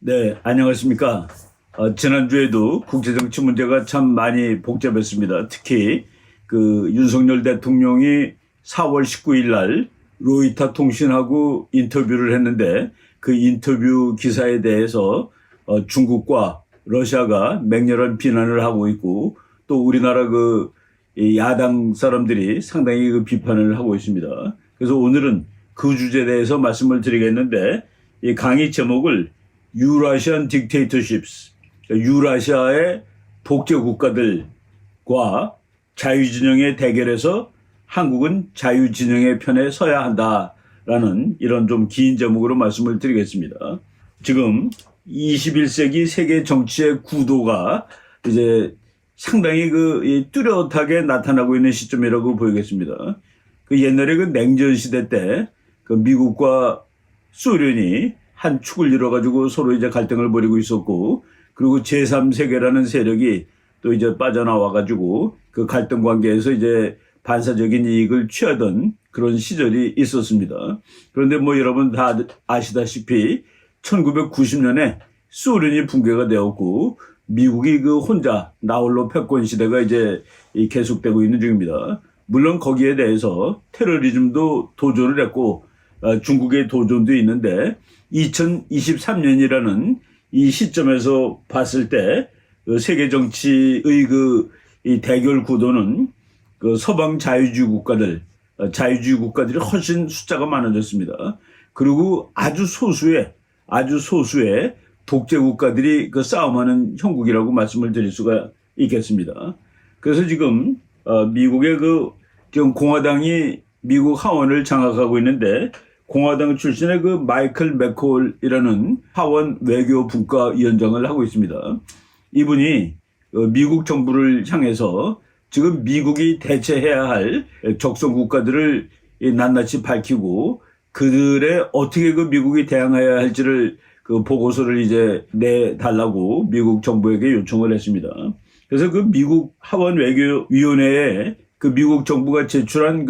네, 안녕하십니까. 지난주에도 국제정치 문제가 참 많이 복잡했습니다. 특히 윤석열 대통령이 4월 19일 날 로이터 통신하고 인터뷰를 했는데 그 인터뷰 기사에 대해서 중국과 러시아가 맹렬한 비난을 하고 있고 또 우리나라 이 야당 사람들이 상당히 비판을 하고 있습니다. 그래서 오늘은 그 주제에 대해서 말씀을 드리겠는데 이 강의 제목을 Eurasian Dictatorships, 유라시아의 독재 국가들과 자유진영의 대결에서 한국은 자유진영의 편에 서야 한다라는 이런 좀 긴 제목으로 말씀을 드리겠습니다. 지금 21세기 세계 정치의 구도가 이제 상당히 뚜렷하게 나타나고 있는 시점이라고 보이겠습니다. 옛날에 냉전 시대 때 미국과 소련이 한 축을 이뤄가지고 서로 이제 갈등을 벌이고 있었고, 그리고 제3세계라는 세력이 또 이제 빠져나와가지고 그 갈등 관계에서 이제 반사적인 이익을 취하던 그런 시절이 있었습니다. 그런데 여러분 다 아시다시피 1990년에 소련이 붕괴가 되었고, 미국이 혼자 나홀로 패권 시대가 이제 계속되고 있는 중입니다. 물론 거기에 대해서 테러리즘도 도전을 했고, 중국의 도전도 있는데 2023년이라는 이 시점에서 봤을 때 세계 정치의 이 대결 구도는 서방 자유주의 국가들이 훨씬 숫자가 많아졌습니다. 그리고 아주 소수의 독재 국가들이 싸움하는 형국이라고 말씀을 드릴 수가 있겠습니다. 그래서 지금 미국의 지금 공화당이 미국 하원을 장악하고 있는데, 공화당 출신의 마이클 맥콜이라는 하원 외교분과위원장을 하고 있습니다. 이분이 미국 정부를 향해서 지금 미국이 대처해야 할 적성 국가들을 낱낱이 밝히고 그들의 어떻게 미국이 대항해야 할지를 보고서를 이제 내달라고 미국 정부에게 요청을 했습니다. 그래서 미국 하원 외교위원회에 미국 정부가 제출한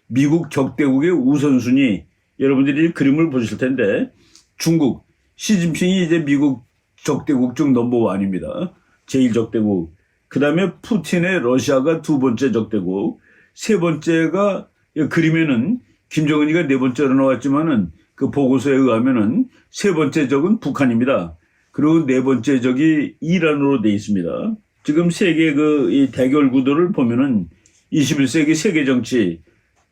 미국 적대국의 우선순위, 여러분들이 그림을 보실 텐데, 중국, 시진핑이 이제 미국 적대국 중 넘버1입니다. 제일 적대국. 그 다음에 푸틴의 러시아가 두 번째 적대국. 세 번째가, 그림에는 김정은이가 네 번째로 나왔지만은 그 보고서에 의하면은 세 번째 적은 북한입니다. 그리고 네 번째 적이 이란으로 돼 있습니다. 지금 세계 이 대결 구도를 보면은 21세기 세계 정치,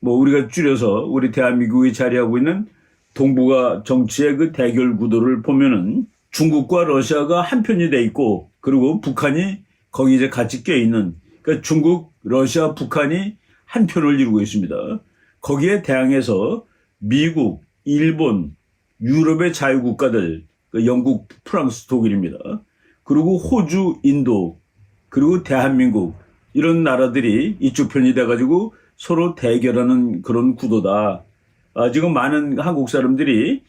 우리가 줄여서 우리 대한민국이 자리하고 있는 동북아 정치의 대결 구도를 보면은 중국과 러시아가 한편이 돼 있고, 그리고 북한이 거기 이제 같이 껴 있는, 그러니까 중국, 러시아, 북한이 한편을 이루고 있습니다. 거기에 대항해서 미국, 일본, 유럽의 자유국가들, 영국, 프랑스, 독일입니다. 그리고 호주, 인도, 그리고 대한민국, 이런 나라들이 이쪽 편이 돼가지고 서로 대결하는 그런 구도다. 지금 많은 한국 사람들이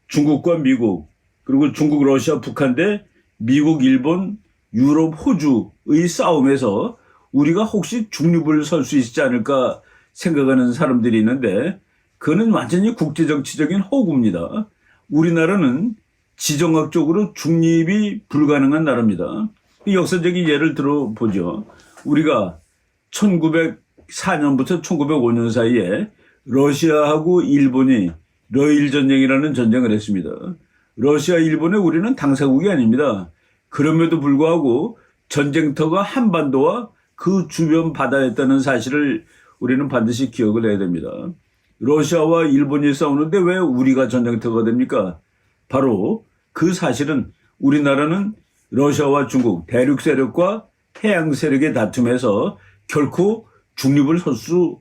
중국과 미국, 그리고 중국, 러시아, 북한 대 미국, 일본, 유럽, 호주의 싸움에서 우리가 혹시 중립을 설 수 있지 않을까 생각하는 사람들이 있는데, 그거는 완전히 국제정치적인 허구입니다. 우리나라는 지정학적으로 중립이 불가능한 나라입니다. 역사적인 예를 들어보죠. 우리가 1904년부터 1905년 사이에 러시아하고 일본이 러일 전쟁이라는 전쟁을 했습니다. 러시아, 일본에 우리는 당사국이 아닙니다. 그럼에도 불구하고 전쟁터가 한반도와 그 주변 바다였다는 사실을 우리는 반드시 기억을 해야 됩니다. 러시아와 일본이 싸우는데 왜 우리가 전쟁터가 됩니까? 바로 그 사실은 우리나라는 러시아와 중국, 대륙 세력과 해양 세력의 다툼에서 결코 중립을 설 수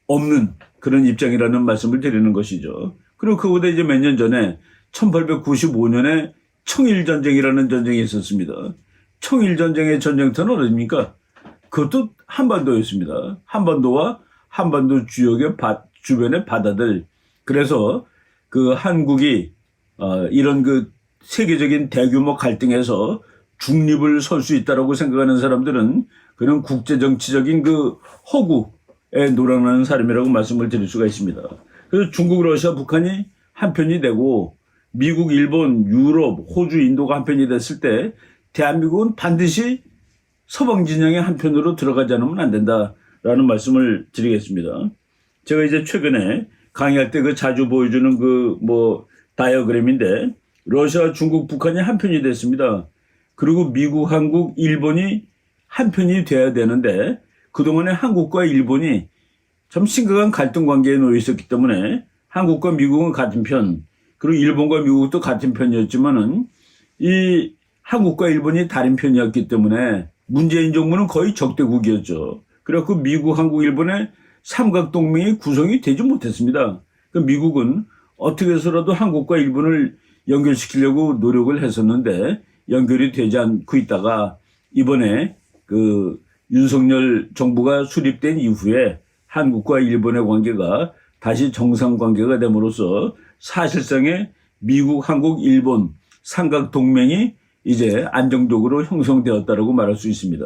없는 그런 입장이라는 말씀을 드리는 것이죠. 그리고 그보다 이제 몇 년 전에 1895년에 청일전쟁이라는 전쟁이 있었습니다. 청일전쟁의 전쟁터는 어디입니까? 그것도 한반도였습니다. 한반도와 한반도 주역의 주변의 바다들. 그래서 한국이 이런 세계적인 대규모 갈등에서 중립을 설 수 있다라고 생각하는 사람들은 그런 국제정치적인 허구에 노력하는 사람이라고 말씀을 드릴 수가 있습니다. 그래서 중국, 러시아, 북한이 한편이 되고, 미국, 일본, 유럽, 호주, 인도가 한편이 됐을 때 대한민국은 반드시 서방 진영의 한편으로 들어가지 않으면 안 된다라는 말씀을 드리겠습니다. 제가 이제 최근에 강의할 때 그 자주 보여주는 다이어그램인데 러시아, 중국, 북한이 한편이 됐습니다. 그리고 미국, 한국, 일본이 한편이 돼야 되는데 그동안에 한국과 일본이 참 심각한 갈등 관계에 놓여 있었기 때문에 한국과 미국은 같은 편, 그리고 일본과 미국도 같은 편이었지만은 이 한국과 일본이 다른 편이었기 때문에 문재인 정부는 거의 적대국이었죠. 그래서 미국, 한국, 일본의 삼각동맹이 구성이 되지 못했습니다. 미국은 어떻게 해서라도 한국과 일본을 연결시키려고 노력을 했었는데 연결이 되지 않고 있다가 이번에 그 윤석열 정부가 수립된 이후에 한국과 일본의 관계가 다시 정상 관계가 됨으로써 사실상의 미국, 한국, 일본 삼각동맹이 이제 안정적으로 형성되었다라고 말할 수 있습니다.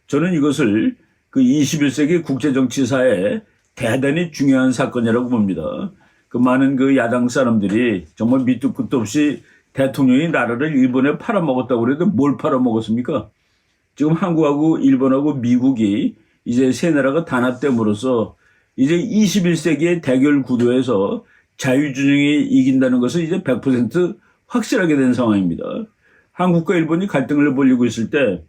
저는 이것을 그 21세기 국제정치사에 대단히 중요한 사건이라고 봅니다. 그 많은 그 야당 사람들이 정말 밑도 끝도 없이 대통령이 나라를 일본에 팔아먹었다고 그래도 뭘 팔아먹었습니까? 지금 한국하고 일본하고 미국이 이제 세 나라가 단합됨으로써 이제 21세기의 대결 구도에서 자유준영이 이긴다는 것은 이제 100% 확실하게 된 상황입니다. 한국과 일본이 갈등을 벌이고 있을 때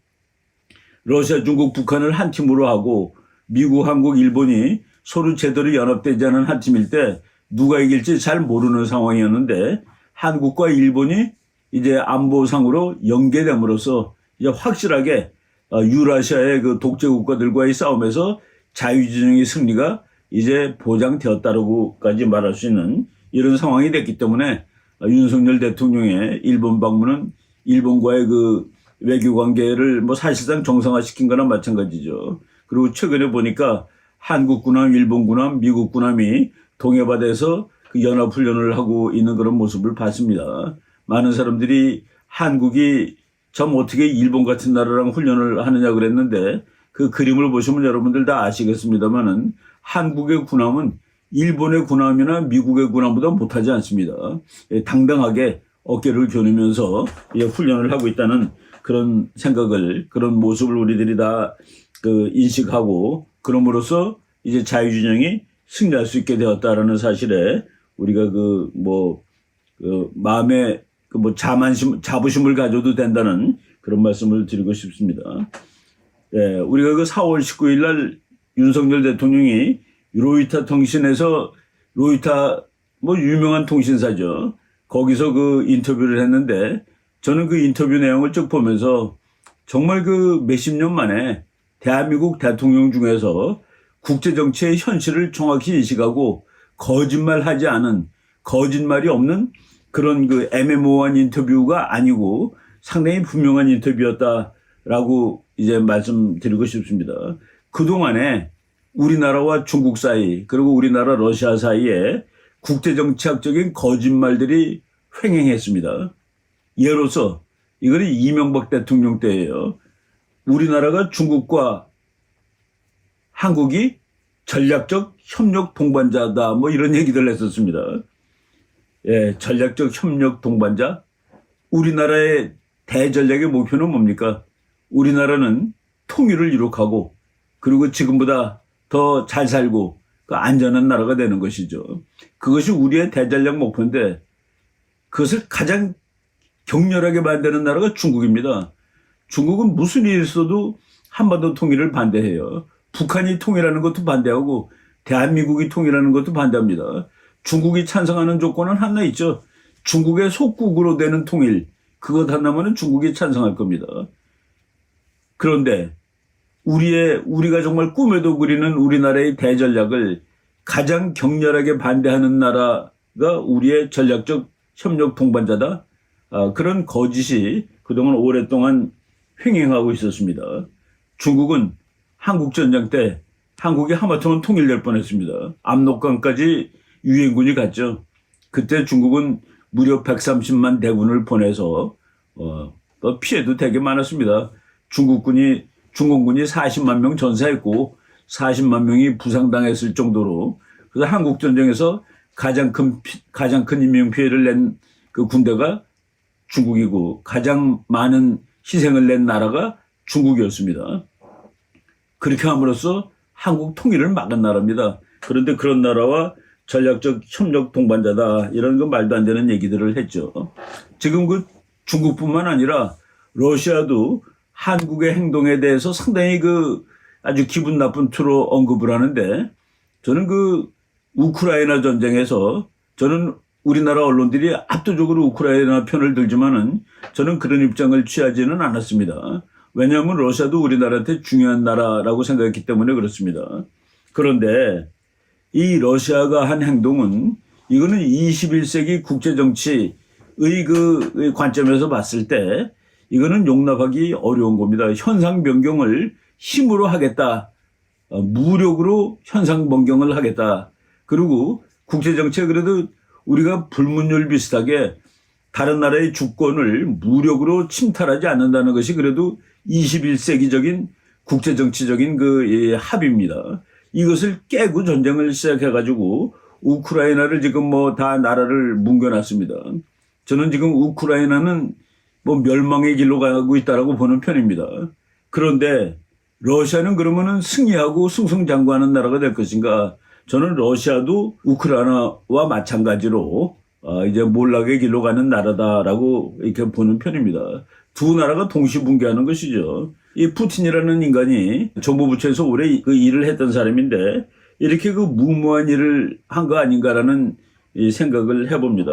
러시아, 중국, 북한을 한 팀으로 하고 미국, 한국, 일본이 서로 제대로 연합되지 않은 한 팀일 때 누가 이길지 잘 모르는 상황이었는데 한국과 일본이 이제 안보상으로 연계됨으로써 이제 확실하게 유라시아의 그 독재 국가들과의 싸움에서 자유진영의 승리가 이제 보장되었다고까지 말할 수 있는 이런 상황이 됐기 때문에 윤석열 대통령의 일본 방문은 일본과의 그 외교 관계를 사실상 정상화시킨 거나 마찬가지죠. 그리고 최근에 보니까 한국 군함, 일본 군함, 미국 군함이 동해바다에서 그 연합훈련을 하고 있는 그런 모습을 봤습니다. 많은 사람들이 한국이 참 어떻게 일본 같은 나라랑 훈련을 하느냐 그랬는데 그 그림을 보시면 여러분들 다 아시겠습니다만은 한국의 군함은 일본의 군함이나 미국의 군함보다 못하지 않습니다. 당당하게 어깨를 겨누면서 훈련을 하고 있다는 그런 생각을, 그런 모습을 우리들이 다 그 인식하고 그럼으로써 이제 자유진영이 승리할 수 있게 되었다라는 사실에 우리가 마음에 자부심을 가져도 된다는 그런 말씀을 드리고 싶습니다. 예, 우리가 그 4월 19일 날 윤석열 대통령이 로이터 통신에서 로이터 유명한 통신사죠. 거기서 그 인터뷰를 했는데 저는 그 인터뷰 내용을 쭉 보면서 정말 그 몇십 년 만에 대한민국 대통령 중에서 국제정치의 현실을 정확히 인식하고 거짓말하지 않은, 거짓말이 없는 그런 그 애매모호한 인터뷰가 아니고 상당히 분명한 인터뷰였다라고 이제 말씀드리고 싶습니다. 그동안에 우리나라와 중국 사이 그리고 우리나라 러시아 사이에 국제정치학적인 거짓말들이 횡행했습니다. 예로서 이거는 이명박 대통령 때예요. 우리나라가 중국과 한국이 전략적 협력 동반자다 이런 얘기들 했었습니다. 예, 전략적 협력 동반자. 우리나라의 대전략의 목표는 뭡니까? 우리나라는 통일을 이룩하고 그리고 지금보다 더 잘 살고 그 안전한 나라가 되는 것이죠. 그것이 우리의 대전략 목표인데 그것을 가장 격렬하게 만드는 나라가 중국입니다. 중국은 무슨 일이 있어도 한반도 통일을 반대해요. 북한이 통일하는 것도 반대하고 대한민국이 통일하는 것도 반대합니다. 중국이 찬성하는 조건은 하나 있죠. 중국의 속국으로 되는 통일. 그것 하나만은 중국이 찬성할 겁니다. 그런데 우리가 정말 꿈에도 그리는 우리나라의 대전략을 가장 격렬하게 반대하는 나라가 우리의 전략적 협력 동반자다. 그런 거짓이 그동안 오랫동안 횡행하고 있었습니다. 중국은 한국전쟁 때 한국이 하마터면 통일될 뻔했습니다. 압록강까지 유엔군이 갔죠. 그때 중국은 무려 130만 대군을 보내서 피해도 되게 많았습니다. 중공군이 40만 명 전사했고 40만 명이 부상당했을 정도로 그래서 한국전쟁에서 가장 큰 인명 피해를 낸 그 군대가 중국이고 가장 많은 희생을 낸 나라가 중국이었습니다. 그렇게 함으로써 한국 통일을 막은 나라입니다. 그런데 그런 나라와 전략적 협력 동반자다 이런 거 말도 안 되는 얘기들을 했죠. 지금 그 중국뿐만 아니라 러시아도 한국의 행동에 대해서 상당히 그 아주 기분 나쁜 투로 언급을 하는데 저는 그 우크라이나 전쟁에서 저는 우리나라 언론들이 압도적으로 우크라이나 편을 들지만은 저는 그런 입장을 취하지는 않았습니다. 왜냐하면 러시아도 우리나라한테 중요한 나라라고 생각했기 때문에 그렇습니다. 그런데 이 러시아가 한 행동은 이거는 21세기 국제정치의 그 관점에서 봤을 때 이거는 용납하기 어려운 겁니다. 현상 변경을 힘으로 하겠다. 무력으로 현상 변경을 하겠다. 그리고 국제정치에 그래도 우리가 불문율 비슷하게 다른 나라의 주권을 무력으로 침탈하지 않는다는 것이 그래도 21세기적인 국제정치적인 그 합의입니다. 이것을 깨고 전쟁을 시작해가지고 우크라이나를 지금 뭐 다 나라를 뭉겨놨습니다. 저는 지금 우크라이나는 뭐 멸망의 길로 가고 있다라고 보는 편입니다. 그런데 러시아는 그러면은 승리하고 승승장구하는 나라가 될 것인가? 저는 러시아도 우크라이나와 마찬가지로 이제 몰락의 길로 가는 나라다라고 이렇게 보는 편입니다. 두 나라가 동시붕괴하는 것이죠. 이 푸틴이라는 인간이 정부 부처에서 오래 그 일을 했던 사람인데 이렇게 그 무모한 일을 한 거 아닌가라는 이 생각을 해봅니다.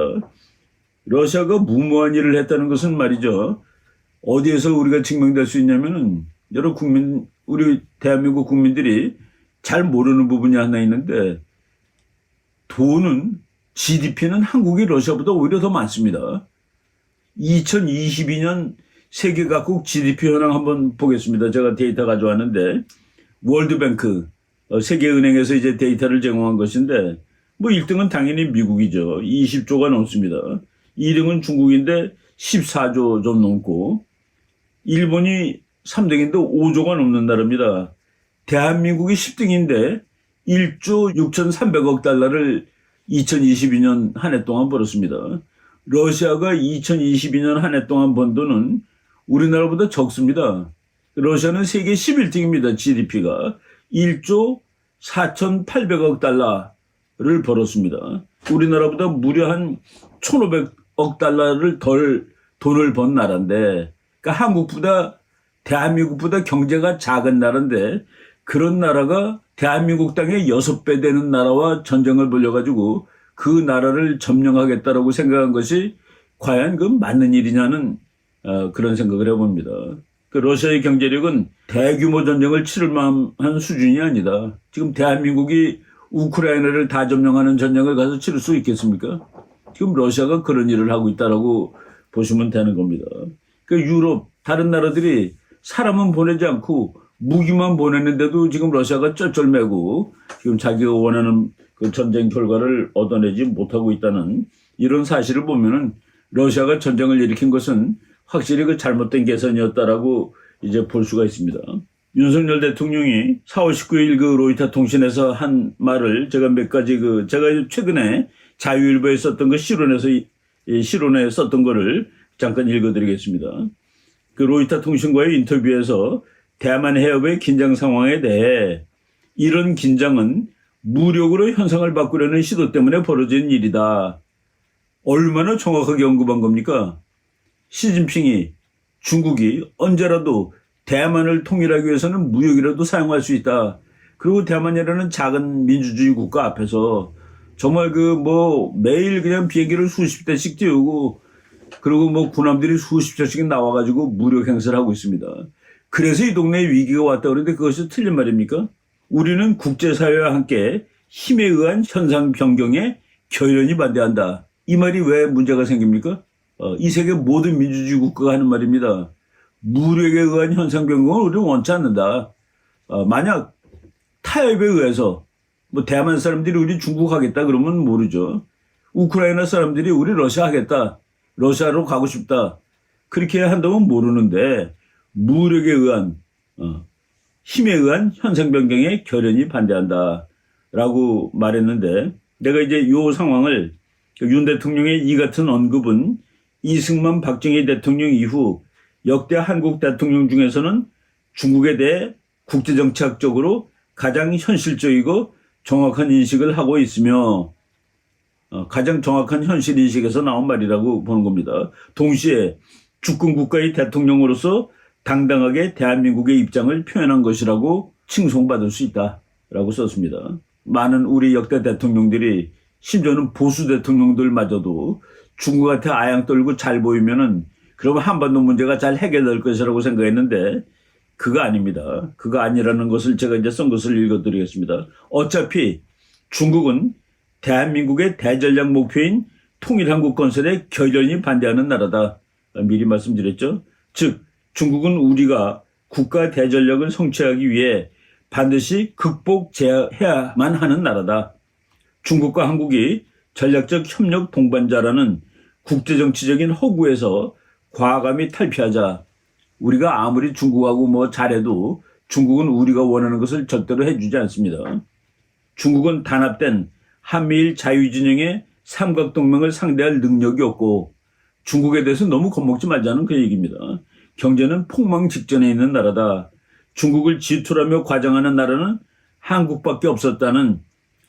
러시아가 무모한 일을 했다는 것은 말이죠. 어디에서 우리가 증명될 수 있냐면은 여러 국민, 우리 대한민국 국민들이 잘 모르는 부분이 하나 있는데 돈은 GDP는 한국이 러시아보다 오히려 더 많습니다. 2022년 세계 각국 GDP 현황 한번 보겠습니다. 제가 데이터 가져왔는데 월드뱅크 세계은행에서 이제 데이터를 제공한 것인데 뭐 1등은 당연히 미국이죠. 20조가 넘습니다. 2등은 중국인데 14조 좀 넘고 일본이 3등인데 5조가 넘는 나라입니다. 대한민국이 10등인데 1조 6,300억 달러를 2022년 한 해 동안 벌었습니다. 러시아가 2022년 한 해 동안 번 돈은 우리나라보다 적습니다. 러시아는 세계 11등입니다. GDP가 1조 4,800억 달러를 벌었습니다. 우리나라보다 무려 한 1,500억 달러를 덜 돈을 번 나라인데 그러니까 한국보다 대한민국보다 경제가 작은 나라인데 그런 나라가 대한민국 땅의 6배 되는 나라와 전쟁을 벌여가지고 그 나라를 점령하겠다라고 생각한 것이 과연 그 맞는 일이냐는 그런 생각을 해봅니다. 그 러시아의 경제력은 대규모 전쟁을 치를 만한 수준이 아니다. 지금 대한민국이 우크라이나를 다 점령하는 전쟁을 가서 치를 수 있겠습니까? 지금 러시아가 그런 일을 하고 있다라고 보시면 되는 겁니다. 그 유럽 다른 나라들이 사람은 보내지 않고 무기만 보냈는데도 지금 러시아가 쩔쩔매고 지금 자기가 원하는 그 전쟁 결과를 얻어내지 못하고 있다는 이런 사실을 보면은 러시아가 전쟁을 일으킨 것은 확실히 그 잘못된 계산이었다라고 이제 볼 수가 있습니다. 윤석열 대통령이 4월 19일 그 로이터 통신에서 한 말을 제가 몇 가지 제가 최근에 자유일보에 썼던 거 실론에 썼던 거를 잠깐 읽어드리겠습니다. 그 로이터 통신과의 인터뷰에서 대만 해협의 긴장 상황에 대해 이런 긴장은 무력으로 현상을 바꾸려는 시도 때문에 벌어진 일이다. 얼마나 정확하게 언급한 겁니까? 시진핑이 중국이 언제라도 대만을 통일하기 위해서는 무력이라도 사용할 수 있다. 그리고 대만이라는 작은 민주주의 국가 앞에서 정말 매일 그냥 비행기를 수십 대씩 띄우고 그리고 군함들이 수십 척씩 나와가지고 무력 행사를 하고 있습니다. 그래서 이 동네에 위기가 왔다 그러는데 그것이 틀린 말입니까? 우리는 국제사회와 함께 힘에 의한 현상 변경에 결연히 반대한다. 이 말이 왜 문제가 생깁니까? 이 세계 모든 민주주의 국가가 하는 말입니다. 무력에 의한 현상 변경을 우리는 원치 않는다. 만약 타협에 의해서 대만 사람들이 우리 중국 하겠다 그러면 모르죠. 우크라이나 사람들이 우리 러시아 하겠다. 러시아로 가고 싶다. 그렇게 한다면 모르는데 무력에 의한 힘에 의한 현상 변경에 결연히 반대한다라고 말했는데 내가 이제 이 상황을 윤 대통령의 이 같은 언급은 이승만 박정희 대통령 이후 역대 한국 대통령 중에서는 중국에 대해 국제정책적으로 가장 현실적이고 정확한 인식을 하고 있으며 가장 정확한 현실인식에서 나온 말이라고 보는 겁니다. 동시에 주권 국가의 대통령으로서 당당하게 대한민국의 입장을 표현한 것이라고 칭송받을 수 있다라고 썼습니다. 많은 우리 역대 대통령들이 심지어는 보수 대통령들마저도 중국한테 아양 떨고 잘 보이면은 그러면 한반도 문제가 잘 해결될 것이라고 생각했는데 그거 아닙니다. 그거 아니라는 것을 제가 이제 쓴 것을 읽어드리겠습니다. 어차피 중국은 대한민국의 대전략 목표인 통일한국 건설에 결연히 반대하는 나라다. 미리 말씀드렸죠. 즉 중국은 우리가 국가 대전략을 성취하기 위해 반드시 극복해야만 하는 나라다. 중국과 한국이 전략적 협력 동반자라는 국제정치적인 허구에서 과감히 탈피하자. 우리가 아무리 중국하고 뭐 잘해도 중국은 우리가 원하는 것을 절대로 해주지 않습니다. 중국은 단합된 한미일 자유진영의 삼각동맹을 상대할 능력이 없고 중국에 대해서 너무 겁먹지 말자는 그 얘기입니다. 경제는 폭망 직전에 있는 나라다. 중국을 지투라며 과장하는 나라는 한국밖에 없었다는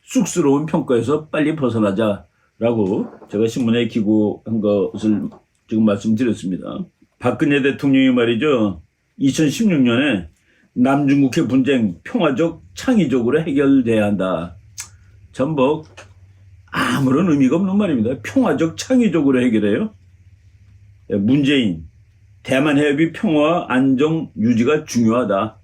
쑥스러운 평가에서 빨리 벗어나자라고 제가 신문에 기고한 것을 지금 말씀드렸습니다. 박근혜 대통령이 말이죠. 2016년에 남중국해 분쟁 평화적 창의적으로 해결돼야 한다. 전 뭐 아무런 의미가 없는 말입니다. 평화적 창의적으로 해결해요. 문재인 대만 해협이 평화와 안정 유지가 중요하다.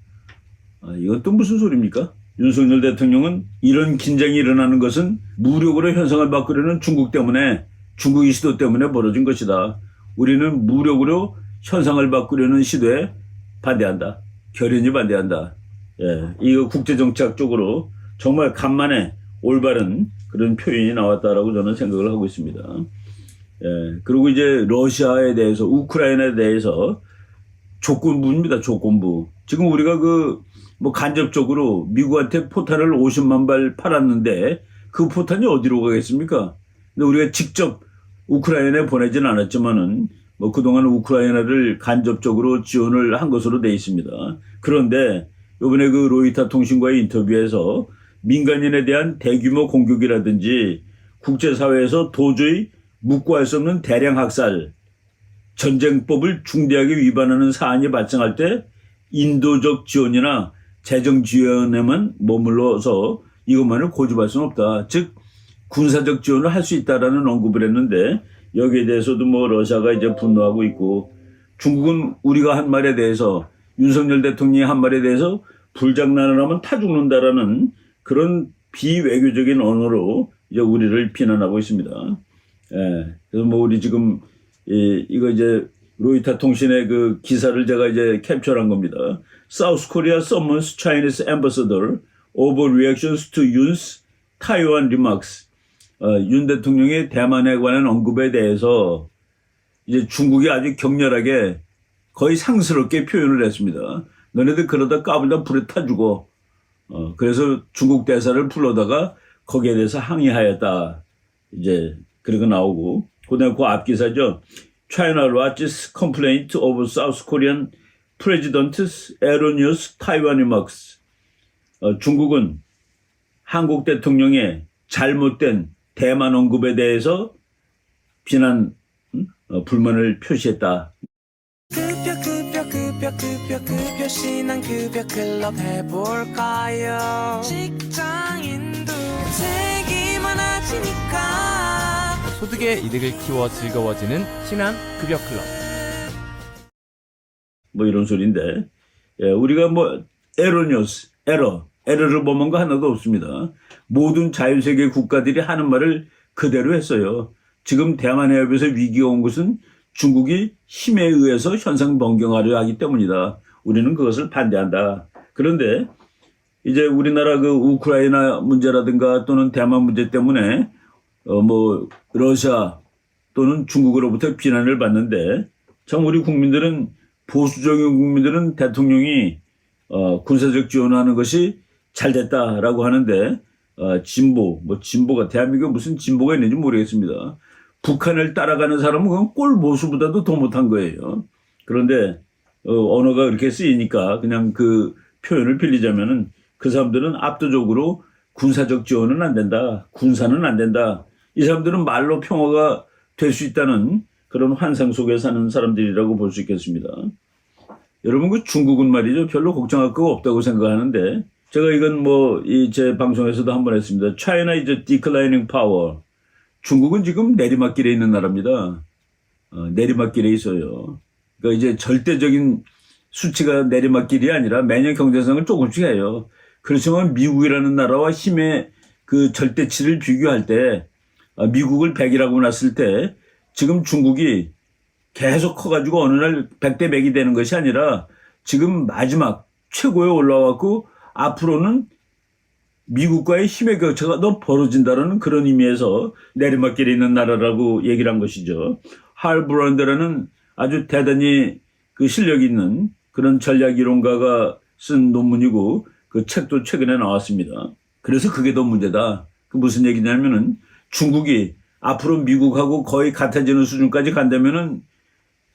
이건 또 무슨 소리입니까? 윤석열 대통령은 이런 긴장이 일어나는 것은 무력으로 현상을 바꾸려는 중국 때문에 중국의 시도 때문에 벌어진 것이다. 우리는 무력으로 현상을 바꾸려는 시도에 반대한다. 결연히 반대한다. 예, 이거 국제정책적으로 정말 간만에 올바른 그런 표현이 나왔다라고 저는 생각을 하고 있습니다. 예, 그리고 이제 러시아에 대해서 우크라이나에 대해서 조건부입니다. 조건부. 지금 우리가 뭐 간접적으로 미국한테 포탄을 50만 발 팔았는데 그 포탄이 어디로 가겠습니까? 근데 우리가 직접 우크라이나에 보내진 않았지만은 뭐 그동안 우크라이나를 간접적으로 지원을 한 것으로 돼 있습니다. 그런데 이번에 그 로이터 통신과의 인터뷰에서 민간인에 대한 대규모 공격이라든지 국제사회에서 도저히 묵고할 수 없는 대량 학살, 전쟁법을 중대하게 위반하는 사안이 발생할 때 인도적 지원이나 재정 지원에만 머물러서 이것만을 고집할 수는 없다. 즉 군사적 지원을 할 수 있다라는 언급을 했는데 여기에 대해서도 뭐 러시아가 이제 분노하고 있고 중국은 우리가 한 말에 대해서 윤석열 대통령이 한 말에 대해서 불장난을 하면 타 죽는다라는 그런 비외교적인 언어로 이제 우리를 비난하고 있습니다. 예. 그래서 뭐 우리 지금 이거 이제 로이터 통신의 그 기사를 제가 이제 캡처한 겁니다. South Korea summons Chinese ambassador over reactions to Yoon's Taiwan remarks. 윤 대통령의 대만에 관한 언급에 대해서 이제 중국이 아주 격렬하게 거의 상스럽게 표현을 했습니다. 너네들 그러다 까불다 불에 타 죽어. 그래서 중국 대사를 불러다가 거기에 대해서 항의하였다. 이제 그리고 나오고 그다음에 그 앞기사죠. China lodges complaint over South Korean President's erroneous Taiwan remarks. 중국은 한국 대통령의 잘못된 대만 언급에 대해서 비난, 불만을 표시했다. 급여 신한급여 클럽 해볼까요? 직장인도 되기 많아지니까 소득의 이득을 키워 즐거워지는 신한급여 클럽. 뭐 이런 소리인데, 예, 우리가 뭐 에러를 범한 거 하나도 없습니다. 모든 자유세계 국가들이 하는 말을 그대로 했어요. 지금 대만 해협에서 위기가 온 것은 중국이 힘에 의해서 현상 변경하려 하기 때문이다. 우리는 그것을 반대한다. 그런데 이제 우리나라 그 우크라이나 문제라든가 또는 대만 문제 때문에 뭐 러시아 또는 중국으로부터 비난을 받는데 참 우리 국민들은 보수적인 국민들은 대통령이 군사적 지원을 하는 것이 잘 됐다라고 하는데 진보, 뭐 진보가 대한민국에 무슨 진보가 있는지 모르겠습니다. 북한을 따라가는 사람은 그건 꼴보수보다도 더 못한 거예요. 그런데 언어가 그렇게 쓰이니까 그냥 그 표현을 빌리자면은 그 사람들은 압도적으로 군사적 지원은 안 된다. 군사는 안 된다. 이 사람들은 말로 평화가 될 수 있다는 그런 환상 속에 사는 사람들이라고 볼 수 있겠습니다. 여러분 그 중국은 말이죠. 별로 걱정할 거 없다고 생각하는데 제가 이건 뭐 제 방송에서도 한번 했습니다. China is a declining power. 중국은 지금 내리막길에 있는 나라입니다. 내리막길에 있어요. 그러니까 이제 절대적인 수치가 내리막길이 아니라 매년 경제성을 조금씩 해요. 그렇지만 미국이라는 나라와 힘의 그 절대치를 비교할 때 미국을 100이라고 놨을 때 지금 중국이 계속 커가지고 어느 날 100대 100이 되는 것이 아니라 지금 마지막 최고에 올라왔고 앞으로는 미국과의 힘의 격차가 더 벌어진다는 그런 의미에서 내리막길에 있는 나라라고 얘기를 한 것이죠. 할 브런드라는 아주 대단히 그 실력 있는 그런 전략 이론가가 쓴 논문이고 그 책도 최근에 나왔습니다. 그래서 그게 더 문제다. 그 무슨 얘기냐면은 중국이 앞으로 미국하고 거의 같아지는 수준까지 간다면은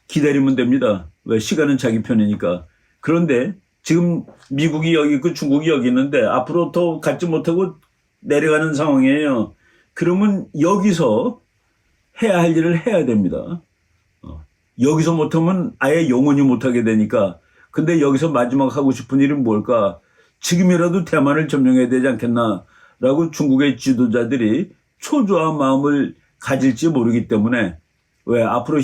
기다리면 됩니다. 왜? 시간은 자기 편이니까. 그런데 지금 미국이 여기 있고 중국이 여기 있는데 앞으로 더 갖지 못하고 내려가는 상황이에요. 그러면 여기서 해야 할 일을 해야 됩니다. 여기서 못하면 아예 영원히 못하게 되니까. 근데 여기서 마지막 하고 싶은 일은 뭘까? 지금이라도 대만을 점령해야 되지 않겠나라고 중국의 지도자들이 초조한 마음을 가질지 모르기 때문에 왜 앞으로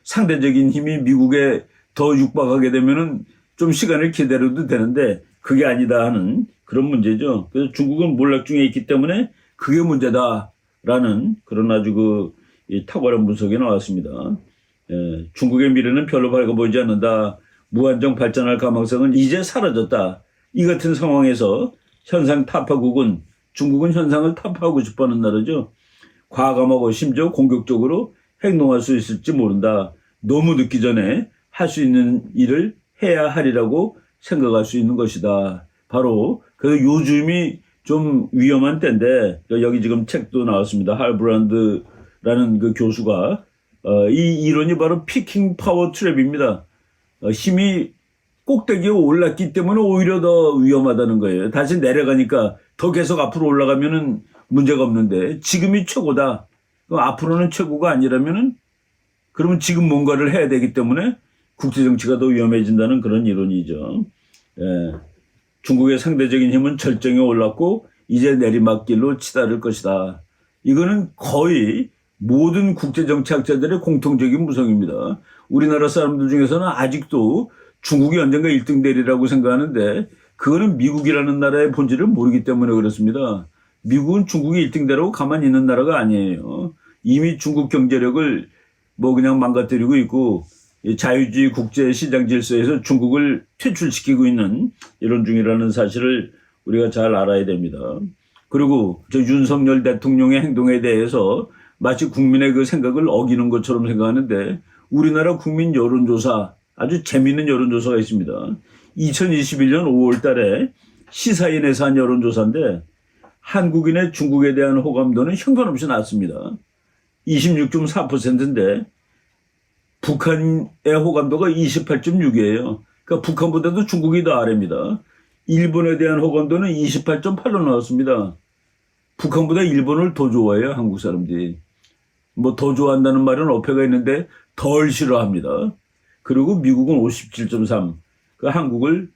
상대적인 힘이 미국에 더 육박하게 되면은 좀 시간을 기다려도 되는데 그게 아니다 하는 그런 문제죠. 그래서 중국은 몰락 중에 있기 때문에 그게 문제다라는 그런 아주 이 탁월한 분석이 나왔습니다. 중국의 미래는 별로 밝아 보이지 않는다. 무한정 발전할 가망성은 이제 사라졌다. 이 같은 상황에서 현상 타파국은 중국은 현상을 타파하고 싶어하는 나라죠. 과감하고 심지어 공격적으로 행동할 수 있을지 모른다. 너무 늦기 전에 할 수 있는 일을 해야 하리라고 생각할 수 있는 것이다. 바로 그 요즘이 좀 위험한 때인데 여기 지금 책도 나왔습니다. 할브란드라는 그 교수가 이 이론이 바로 피킹 파워 트랩입니다. 힘이 꼭대기에 올랐기 때문에 오히려 더 위험하다는 거예요. 다시 내려가니까 더 계속 앞으로 올라가면은 문제가 없는데 지금이 최고다. 그럼 앞으로는 최고가 아니라면은 그러면 지금 뭔가를 해야 되기 때문에 국제정치가 더 위험해진다는 그런 이론이죠. 중국의 상대적인 힘은 절정에 올랐고 이제 내리막길로 치달을 것이다. 이거는 거의 모든 국제정치학자들의 공통적인 무성입니다. 우리나라 사람들 중에서는 아직도 중국이 언젠가 1등 되리라고 생각하는데 그거는 미국이라는 나라의 본질을 모르기 때문에 그렇습니다. 미국은 중국이 1등 되라고 가만히 있는 나라가 아니에요. 이미 중국 경제력을 뭐 그냥 망가뜨리고 있고 자유주의 국제시장 질서에서 중국을 퇴출시키고 있는 이런 중이라는 사실을 우리가 잘 알아야 됩니다. 그리고 저 윤석열 대통령의 행동에 대해서 마치 국민의 그 생각을 어기는 것처럼 생각하는데 우리나라 국민 여론조사 아주 재미있는 여론조사가 있습니다. 2021년 5월 달에 시사인에서 한 여론조사인데 한국인의 중국에 대한 호감도는 형편없이 낮습니다. 26.4%인데 북한의 호감도가 28.6이에요. 그러니까 북한보다도 중국이 더 아래입니다. 일본에 대한 호감도는 28.8로 나왔습니다. 북한보다 일본을 더 좋아해요, 한국 사람들이. 뭐 더 좋아한다는 말은 어폐가 있는데 덜 싫어합니다. 그리고 미국은 57.3. 그러니까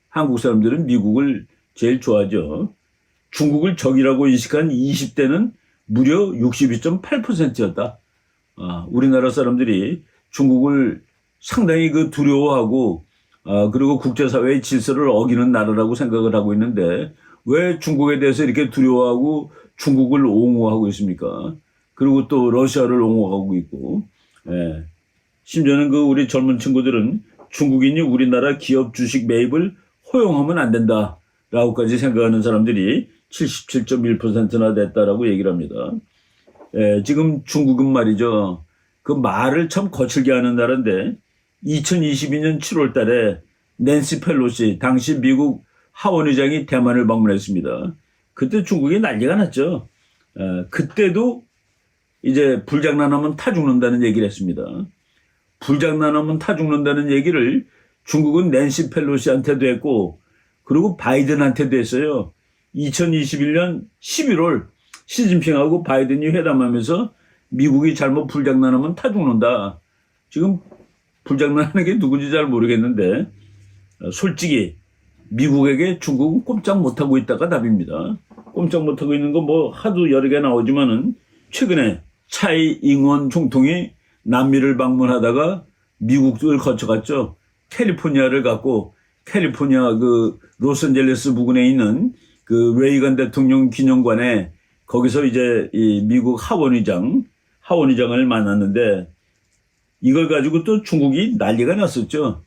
한국 사람들은 미국을 제일 좋아하죠. 중국을 적이라고 인식한 20대는 무려 62.8%였다. 우리나라 사람들이 중국을 상당히 두려워하고 그리고 국제사회의 질서를 어기는 나라라고 생각을 하고 있는데 왜 중국에 대해서 이렇게 두려워하고 중국을 옹호하고 있습니까? 그리고 또 러시아를 옹호하고 있고 심지어는 우리 젊은 친구들은 중국인이 우리나라 기업 주식 매입을 허용하면 안 된다라고까지 생각하는 사람들이 77.1%나 됐다라고 얘기를 합니다. 지금 중국은 말이죠. 그 말을 참 거칠게 하는 나라인데 2022년 7월 달에 낸시 펠로시 당시 미국 하원의장이 대만을 방문했습니다. 그때 중국이 난리가 났죠. 그때도 이제 불장난하면 타 죽는다는 얘기를 했습니다. 불장난하면 타 죽는다는 얘기를 중국은 낸시 펠로시한테도 했고 그리고 바이든한테도 했어요. 2021년 11월 시진핑하고 바이든이 회담하면서 미국이 잘못 불장난하면 타 죽는다. 지금 불장난하는 게 누군지 잘 모르겠는데 솔직히 미국에게 중국은 꼼짝 못하고 있다가 답입니다. 꼼짝 못하고 있는 거 뭐 하도 여러 개 나오지만은 최근에 차이 잉원 총통이 남미를 방문하다가 미국을 거쳐갔죠. 캘리포니아를 갔고 캘리포니아 그 로스앤젤레스 부근에 있는 그 레이건 대통령 기념관에 거기서 이제 이 미국 하원의장을 만났는데 이걸 가지고 또 중국이 난리가 났었죠.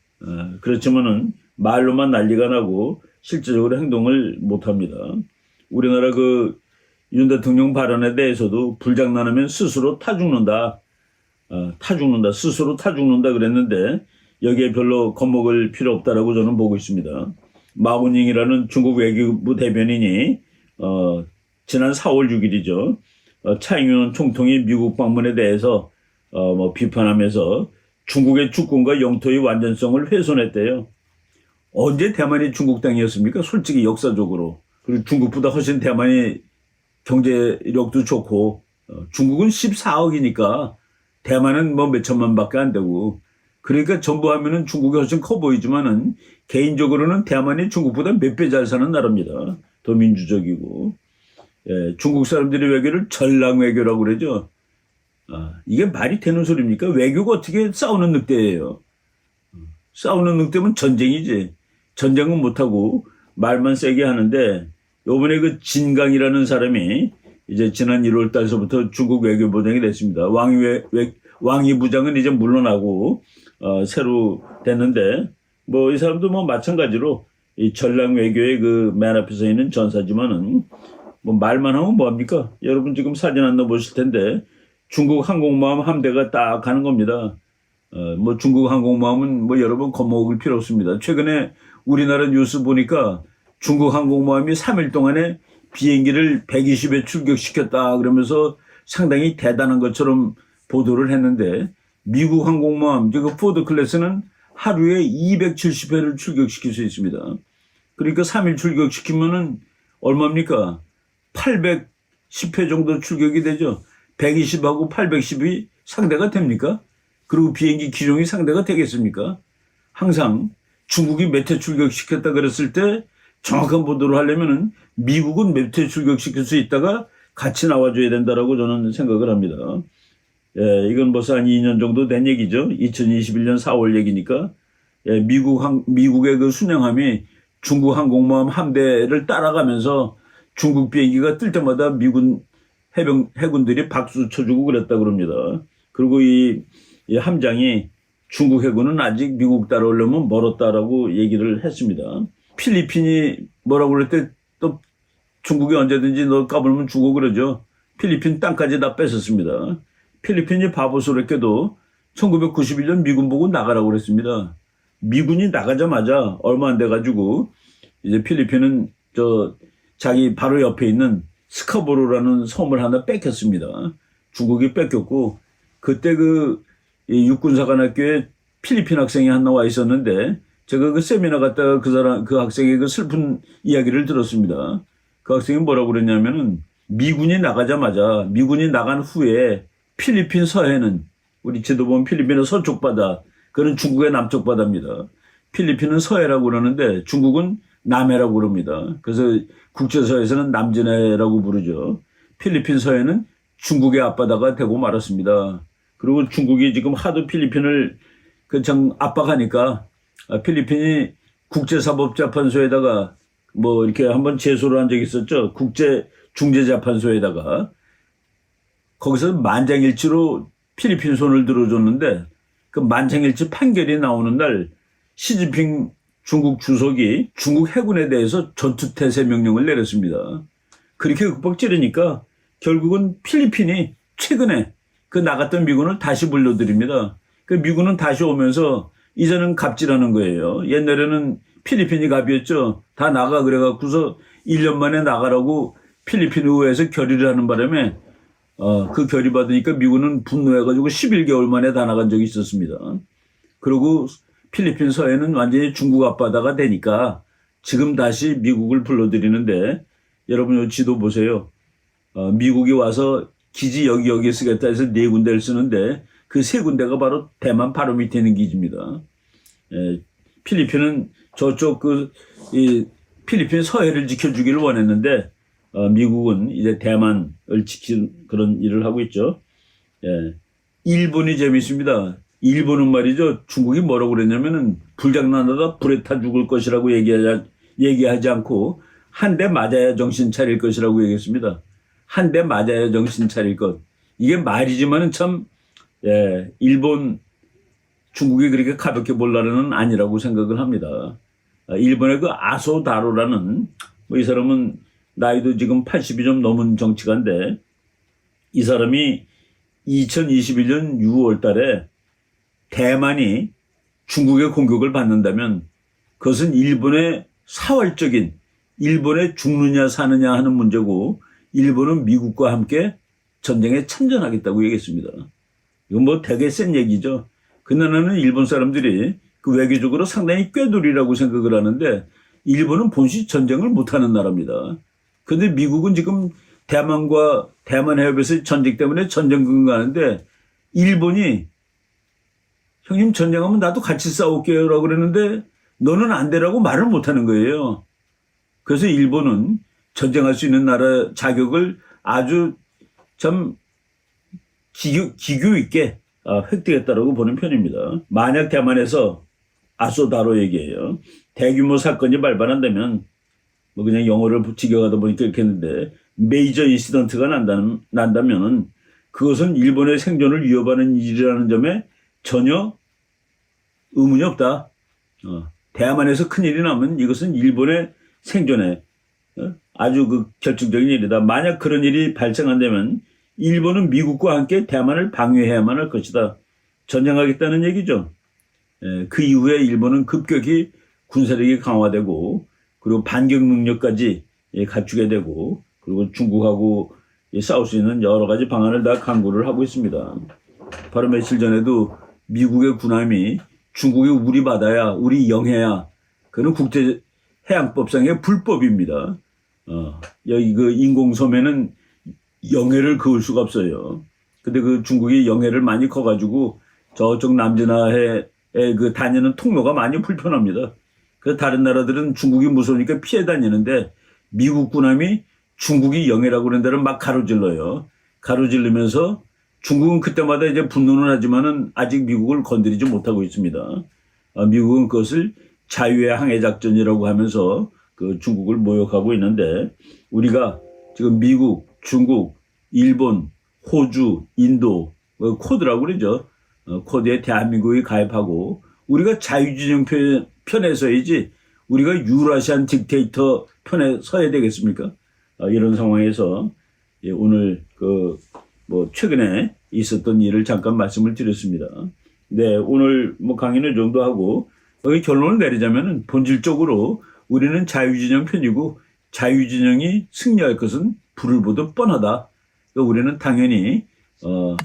그렇지만은 말로만 난리가 나고 실제적으로 행동을 못 합니다. 우리나라 그 윤 대통령 발언에 대해서도 불장난하면 스스로 타 죽는다. 스스로 타 죽는다 그랬는데 여기에 별로 겁먹을 필요 없다라고 저는 보고 있습니다. 마오닝이라는 중국 외교부 대변인이 지난 4월 6일이죠. 차이잉원 총통이 미국 방문에 대해서 뭐 비판하면서 중국의 주권과 영토의 완전성을 훼손했대요. 언제 대만이 중국 땅이었습니까? 솔직히 역사적으로. 그리고 중국보다 훨씬 대만이 경제력도 좋고 중국은 14억이니까 대만은 뭐 몇천만밖에 안 되고 그러니까 전부 하면은 중국이 훨씬 커 보이지만은 개인적으로는 대만이 중국보다 몇 배 잘 사는 나라입니다. 더 민주적이고 중국 사람들이 외교를 전랑 외교라고 그러죠. 이게 말이 되는 소리입니까? 외교가 어떻게 싸우는 늑대예요. 싸우는 늑대면 전쟁이지. 전쟁은 못하고 말만 세게 하는데 요번에 그 진강이라는 사람이 이제 지난 1월 달서부터 중국 외교부장이 됐습니다. 왕이 부장은 이제 물러나고 새로 됐는데 뭐 이 사람도 뭐 마찬가지로 이 전랑 외교의 그 맨 앞에 서 있는 전사지만은 뭐 말만 하면 뭐합니까? 여러분 지금 사진 안 넣어보실 텐데 중국 항공모함 함대가 딱 가는 겁니다. 뭐 중국 항공모함은 뭐 여러분 겁먹을 필요 없습니다. 최근에 우리나라 뉴스 보니까 중국 항공모함이 3일 동안에 비행기를 120회 출격시켰다 그러면서 상당히 대단한 것처럼 보도를 했는데 미국 항공모함, 그 포드 클래스는 하루에 270회를 출격시킬 수 있습니다. 그러니까 3일 출격시키면은 얼마입니까? 810회 정도 출격이 되죠. 120하고 810이 상대가 됩니까? 그리고 비행기 기종이 상대가 되겠습니까? 항상 중국이 몇 회 출격시켰다 그랬을 때 정확한 보도를 하려면은 미국은 몇 회 출격시킬 수 있다가 같이 나와줘야 된다라고 저는 생각을 합니다. 이건 벌써 한 2년 정도 된 얘기죠. 2021년 4월 얘기니까 미국의 그 순양함이 중국 항공모함 함대를 따라가면서 중국 비행기가 뜰 때마다 미군 해군들이 박수 쳐주고 그랬다 그럽니다. 그리고 이 함장이 중국 해군은 아직 미국 따라오려면 멀었다라고 얘기를 했습니다. 필리핀이 뭐라고 그럴 때 또 중국이 언제든지 너 까불면 주고 그러죠. 필리핀 땅까지 다 뺏었습니다. 필리핀이 바보스럽게도 1991년 미군 보고 나가라고 그랬습니다. 미군이 나가자마자 얼마 안 돼가지고 이제 필리핀은 자기 바로 옆에 있는 스카보로라는 섬을 하나 뺏겼습니다. 중국이 뺏겼고 그때 그 육군사관학교에 필리핀 학생이 하나 와 있었는데 제가 그 세미나 갔다가 그 학생의 그 슬픈 이야기를 들었습니다. 그 학생이 뭐라고 그랬냐면은 미군이 나간 후에 필리핀 서해는 우리 지도 보면 필리핀은 서쪽 바다, 그는 중국의 남쪽 바다입니다. 필리핀은 서해라고 그러는데 중국은 남해라고 그럽니다. 그래서 국제서에서는 남진해라고 부르죠. 필리핀 서해는 중국의 앞바다가 되고 말았습니다. 그리고 중국이 지금 하도 필리핀을 참 압박하니까 필리핀이 국제사법재판소에다가 뭐 이렇게 한번 제소를 한 적이 있었죠. 국제중재재판소에다가 거기서 만장일치로 필리핀 손을 들어줬는데 그 만장일치 판결이 나오는 날 시진핑 중국 주석이 중국 해군에 대해서 전투태세 명령을 내렸습니다. 그렇게 윽박 지르니까 결국은 필리핀이 최근에 그 나갔던 미군을 다시 불러들입니다. 그 미군은 다시 오면서 이제는 갑질하는 거예요. 옛날에는 필리핀이 갑이었죠. 다 나가 그래갖고서 1년 만에 나가라고 필리핀 의회에서 결의를 하는 바람에 그 결의 받으니까 미국은 분노해가지고 11개월 만에 다 나간 적이 있었습니다. 그리고 필리핀 서해는 완전히 중국 앞바다가 되니까 지금 다시 미국을 불러들이는데 여러분 이 지도 보세요. 미국이 와서 기지 여기 쓰겠다 해서 4군데를 쓰는데 그 3군데가 바로 대만 바로 밑에 있는 기지입니다. 필리핀은 저쪽 이 필리핀 서해를 지켜주기를 원했는데 미국은 이제 대만을 지키는 그런 일을 하고 있죠. 일본이 재미있습니다. 일본은 말이죠. 중국이 뭐라고 그랬냐면은 불장난하다 불에 타 죽을 것이라고 얘기하지 않고 한 대 맞아야 정신 차릴 것이라고 얘기했습니다. 한 대 맞아야 정신 차릴 것. 이게 말이지만은 참 일본 중국이 그렇게 가볍게 볼 나라는 아니라고 생각을 합니다. 일본의 그 아소다로라는 이 사람은 나이도 지금 80이 좀 넘은 정치가인데 이 사람이 2021년 6월 달에 대만이 중국의 공격을 받는다면 그것은 일본의 사활적인 일본에 죽느냐 사느냐 하는 문제고 일본은 미국과 함께 전쟁에 참전하겠다고 얘기했습니다. 이건 뭐 되게 센 얘기죠. 그나마는 일본 사람들이 그 외교적으로 상당히 꾀돌이라고 생각을 하는데 일본은 본시 전쟁을 못하는 나라입니다. 그런데 미국은 지금 대만 해협에서 전쟁 때문에 전쟁금 가는데 일본이 형님 전쟁하면 나도 같이 싸울게요 라고 그랬는데 너는 안 되라고 말을 못하는 거예요. 그래서 일본은 전쟁할 수 있는 나라 자격을 아주 참 기교 있게 획득했다라고 보는 편입니다. 만약 대만에서 아소다로 얘기해요. 대규모 사건이 발발한다면 뭐 그냥 영어를 직역하다 보니까 이렇게 했는데 메이저 인시던트가 난다면은 그것은 일본의 생존을 위협하는 일이라는 점에 전혀 의문이 없다. 대만에서 큰일이 나면 이것은 일본의 생존에 아주 그 결정적인 일이다. 만약 그런 일이 발생한다면 일본은 미국과 함께 대만을 방위해야만 할 것이다. 전쟁하겠다는 얘기죠. 그 이후에 일본은 급격히 군사력이 강화되고 그리고 반격 능력까지 갖추게 되고 그리고 중국하고 싸울 수 있는 여러 가지 방안을 다 강구를 하고 있습니다. 바로 며칠 전에도 미국의 군함이 중국이 우리 바다야, 우리 영해야, 그는 국제 해양법상의 불법입니다. 여기 그 인공섬에는 영해를 그을 수가 없어요. 근데 그 중국이 영해를 많이 커가지고 저쪽 남진해에 그 다니는 통로가 많이 불편합니다. 그래서 다른 나라들은 중국이 무서우니까 피해 다니는데 미국 군함이 중국이 영해라고 그런 데를 막 가로질러요. 가로질르면서 중국은 그때마다 이제 분노는 하지만은 아직 미국을 건드리지 못하고 있습니다. 미국은 그것을 자유의 항해작전이라고 하면서 그 중국을 모욕하고 있는데 우리가 지금 미국, 중국, 일본, 호주, 인도, 코드라고 그러죠. 코드에 대한민국이 가입하고 우리가 자유진영 편에 서야지 우리가 유라시안 딕테이터 편에 서야 되겠습니까? 이런 상황에서 오늘 최근에 있었던 일을 잠깐 말씀을 드렸습니다. 네, 오늘 강의는 이 정도 하고 여기 결론을 내리자면 본질적으로 우리는 자유진영 편이고 자유진영이 승리할 것은 불을 보듯 뻔하다. 그러니까 우리는 당연히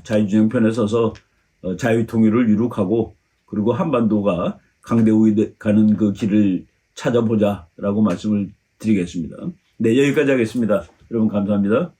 자유진영 편에 서서 자유통일을 이룩하고 그리고 한반도가 강대국이 가는 그 길을 찾아보자라고 말씀을 드리겠습니다. 네, 여기까지 하겠습니다. 여러분 감사합니다.